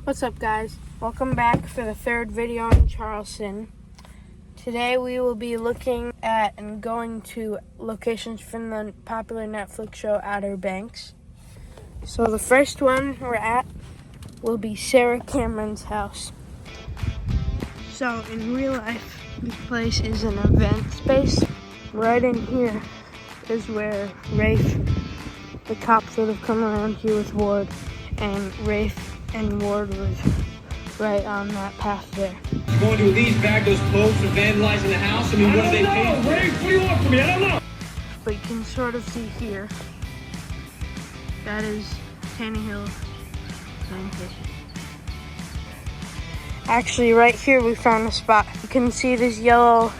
What's up, guys? Welcome back for the third video in Charleston. Today we will be looking at and going to locations from the popular Netflix show Outer Banks. So the first one we're at will be Sarah Cameron's house. So in real life, this place is an event space. Right in here is where Rafe, the cops that have come around here with Ward, and Rafe and Ward was right on that path there. You going to at least bag those clothes for vandalizing the house? I mean, what are they paying for? Rafe, what do you want from me? I don't know. But you can sort of see here, that is Tannehill Plantation. Actually, right here we found a spot. You can see this yellow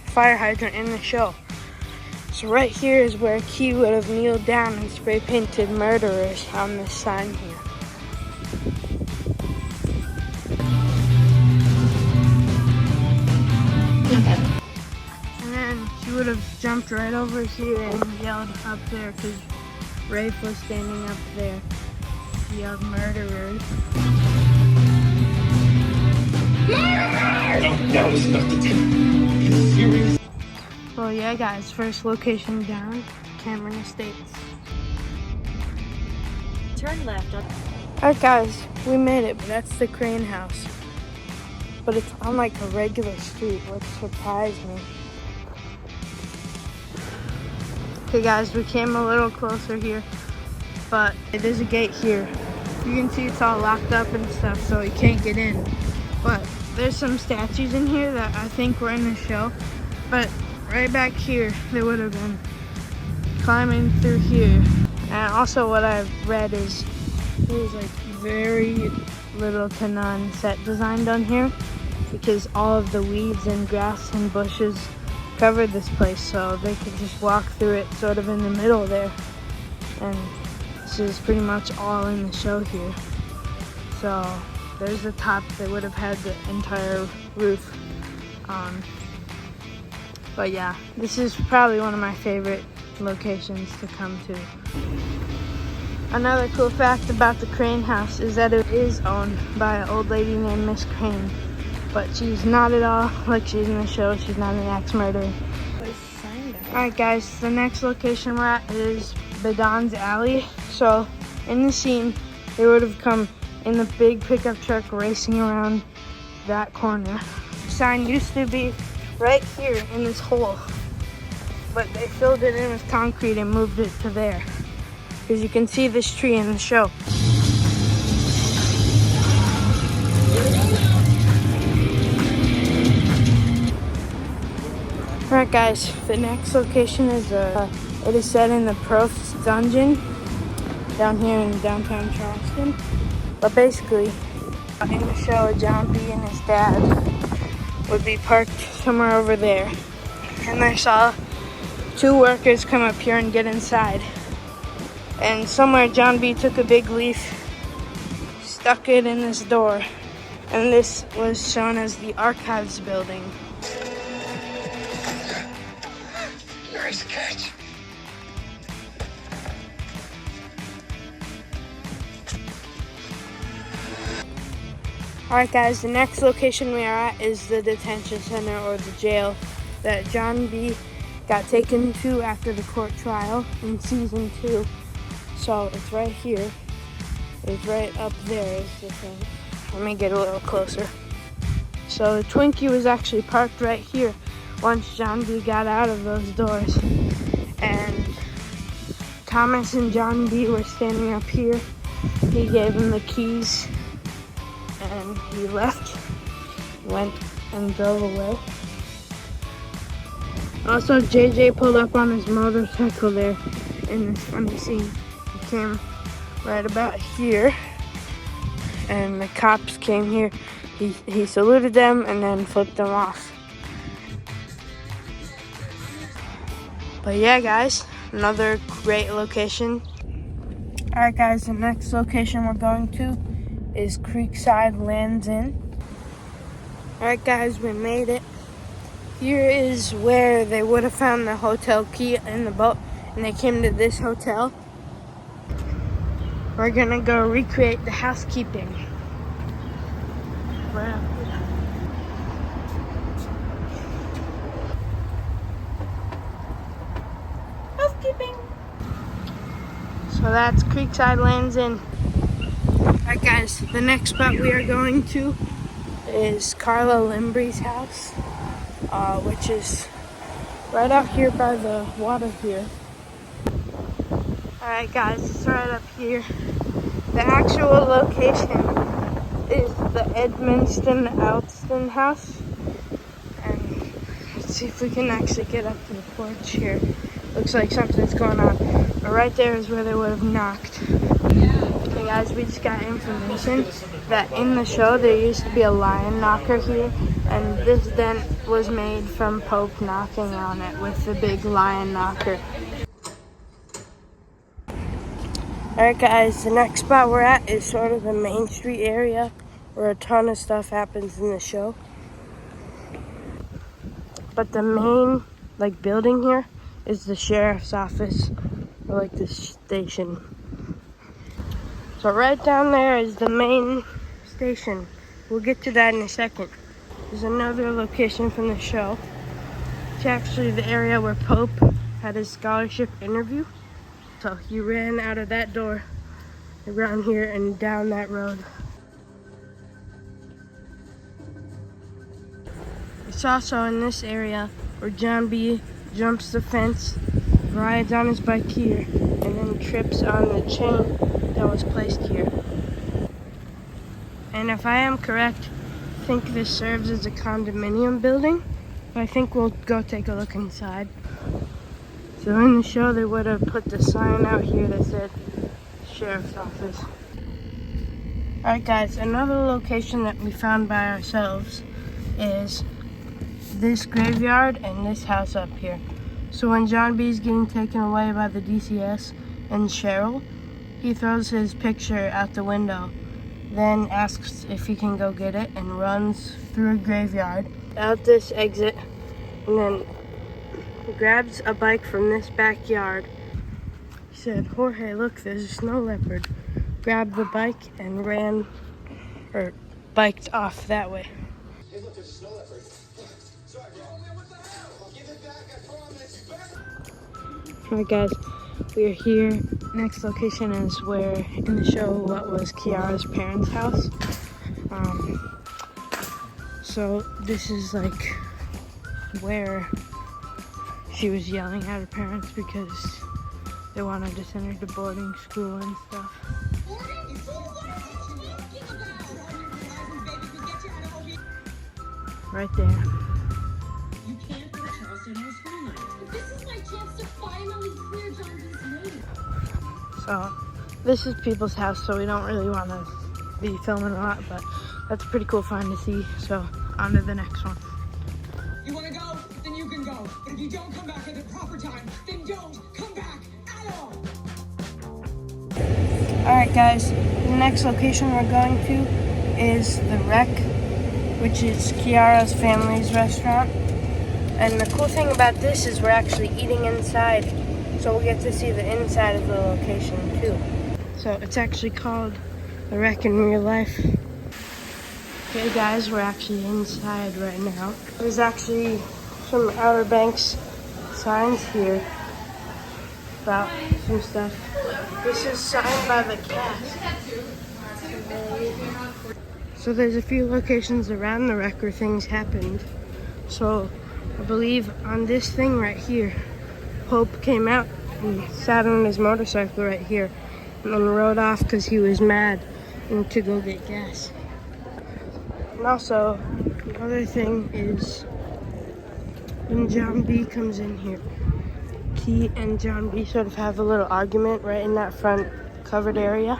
fire hydrant in the show. So right here is where Key would have kneeled down and spray painted murderers on this sign here. And then she would have jumped right over here and yelled up there because Rafe was standing up there. She yelled murderers. No, it's not the thing. It's serious. Well, yeah, guys, first location down, Cameron Estates. Turn left. Alright, guys, we made it, but that's the Crane house. But it's on like a regular street, which surprised me. Okay, guys, we came a little closer here, but there's a gate here. You can see it's all locked up and stuff, so you can't get in. But there's some statues in here that I think were in the show. But right back here, they would have been climbing through here. And also what I've read is there's like very little to none set design done here because all of the weeds and grass and bushes covered this place, so they could just walk through it sort of in the middle there. And this is pretty much all in the show here. So there's the top. They would have had the entire roof on. But yeah, this is probably one of my favorite locations to come to. Another cool fact about the Crane house is that it is owned by an old lady named Miss Crane. But she's not at all like she's in the show. She's not an axe murderer. Alright, guys, the next location we're at is Badon's Alley. So in the scene, they would have come in the big pickup truck racing around that corner. The sign used to be right here in this hole, but they filled it in with concrete and moved it to there. Because you can see this tree in the show. Alright, guys, the next location is it is set in the Prof's Dungeon down here in downtown Charleston. But basically, in the show, John B and his dad would be parked somewhere over there. And they saw two workers come up here and get inside. And somewhere John B took a big leaf, stuck it in this door. And this was shown as the Archives building. Nice catch. Alright, guys, the next location we are at is the detention center or the jail that John B got taken to after the court trial in season 2. So it's right here. It's right up there is the thing. Let me get a little closer. So the Twinkie was actually parked right here once John B got out of those doors. And Thomas and John B were standing up here. He gave him the keys and he left, went and drove away. Also, JJ pulled up on his motorcycle there in this funny scene. He came right about here, and the cops came here. He saluted them and then flipped them off. But yeah, guys, another great location. Alright, guys, the next location we're going to is Creekside Lands Inn. Alright, guys, we made it. Here is where they would have found the hotel key in the boat, and they came to this hotel. We're gonna go recreate the housekeeping. right up here. Housekeeping. So that's Creekside Lands Inn. Alright guys, the next spot we are going to is Carla Limbre's house, which is right out here by the water here. Alright guys, it's right up here. The actual location is the Edmonston Alston house. And let's see if we can actually get up to the porch here. Looks like something's going on. But right there is where they would have knocked. Hey guys, we just got information that in the show there used to be a lion knocker here, and this dent was made from Pope knocking on it with the big lion knocker. Alright guys, the next spot we're at is sort of the Main Street area where a ton of stuff happens in the show. But the main building here is the sheriff's office, or the station. So right down there is the main station. We'll get to that in a second. There's another location from the show. It's actually the area where Pope had his scholarship interview. So he ran out of that door, around here, and down that road. It's also in this area where John B jumps the fence, rides on his bike here, and then trips on the chain that was placed here. And if I am correct, I think this serves as a condominium building. I think we'll go take a look inside. So in the show, they would have put the sign out here that said Sheriff's Office. Alright guys, another location that we found by ourselves is this graveyard and this house up here. So when John B is getting taken away by the DCS and Cheryl, he throws his picture out the window, then asks if he can go get it, and runs through a graveyard, out this exit, and then grabs a bike from this backyard. He said, "Jorge, look, there's a snow leopard." Grabbed the bike and ran, or biked off that way. Hey, look, there's a snow leopard. Sorry, bro. What the hell? I'll give it back, I promise. Alright guys, we are here. Next location is where, in the show, what was Kiara's parents' house. So this is where she was yelling at her parents because they wanted to send her to boarding school and stuff. Right there. You can't go to Charleston House School night. This is my chance to finally clear John B's name. So this is people's house, so we don't really want to be filming a lot, but that's a pretty cool find to see. So on to the next one. You want to go? Then you can go. But if you don't come back at the proper time, then don't come back at all. Alright guys, the next location we're going to is the Wreck, which is Kiara's family's restaurant. And the cool thing about this is we're actually eating inside, so we'll get to see the inside of the location too. So it's actually called the Wreck in real life. Okay guys, we're actually inside right now. There's actually some Outer Banks signs here about some stuff. This is signed by the cast. So there's a few locations around the Wreck where things happened. So I believe on this thing right here, Pope came out and sat on his motorcycle right here and then rode off because he was mad and to go get gas. And also, another thing is when John B comes in here, Key and John B sort of have a little argument right in that front covered area.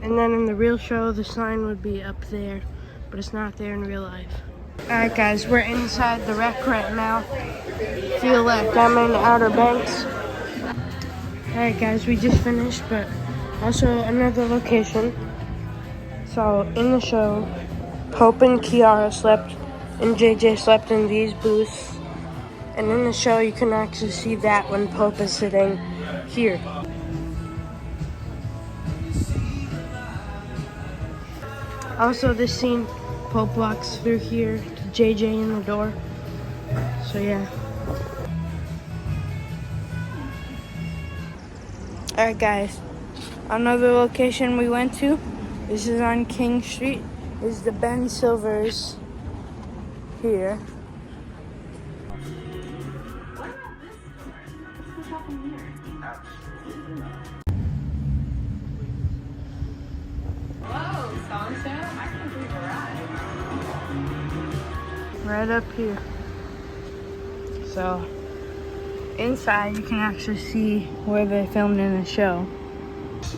And then in the real show, the sign would be up there, but it's not there in real life. Alright guys, we're inside the Wreck right now. Feel like I'm in Outer Banks. Alright guys, we just finished, but also another location. So in the show, Pope and Kiara slept, and JJ slept in these booths. And in the show, you can actually see that when Pope is sitting here. Also, this scene, Pope walks through here to JJ in the door. So yeah. Alright guys, another location we went to, this is on King Street, is the Ben Silvers here. Right up here. So inside you can actually see where they filmed in the show.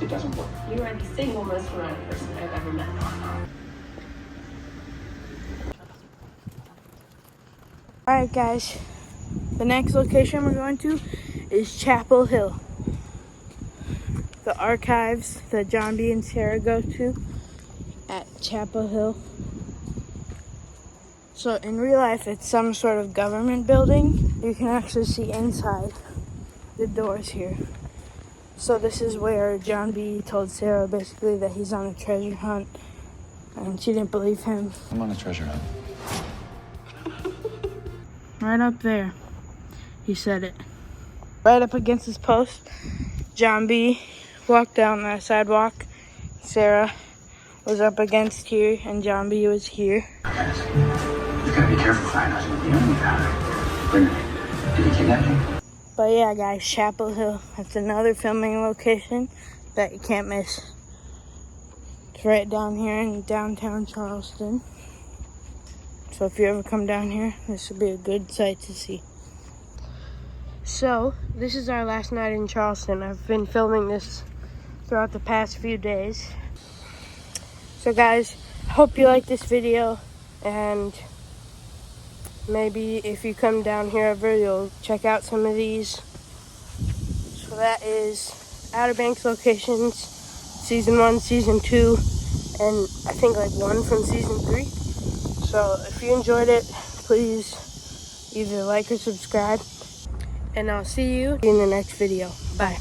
It doesn't work. You are the single most romantic person I've ever met. Alright guys, the next location we're going to is Chapel Hill. The archives that John B. and Sarah go to at Chapel Hill. So in real life it's some sort of government building. You can actually see inside the doors here. So this is where John B. told Sarah basically that he's on a treasure hunt, and she didn't believe him. I'm on a treasure hunt. Right up there, he said it. Right up against his post, John B. walked down that sidewalk. Sarah was up against here, and John B. was here. You gotta be careful, Ryan. The enemy found her. Did he kidnap you? But yeah, guys, Chapel Hill. That's another filming location that you can't miss. It's right down here in downtown Charleston. So if you ever come down here, this would be a good sight to see. So, this is our last night in Charleston. I've been filming this throughout the past few days. So guys, I hope you like this video, and maybe if you come down here ever, you'll check out some of these. So that is Outer Banks locations, season 1, season 2, and I think like 1 from season 3. So if you enjoyed it, please either like or subscribe, and I'll see you in the next video. Bye.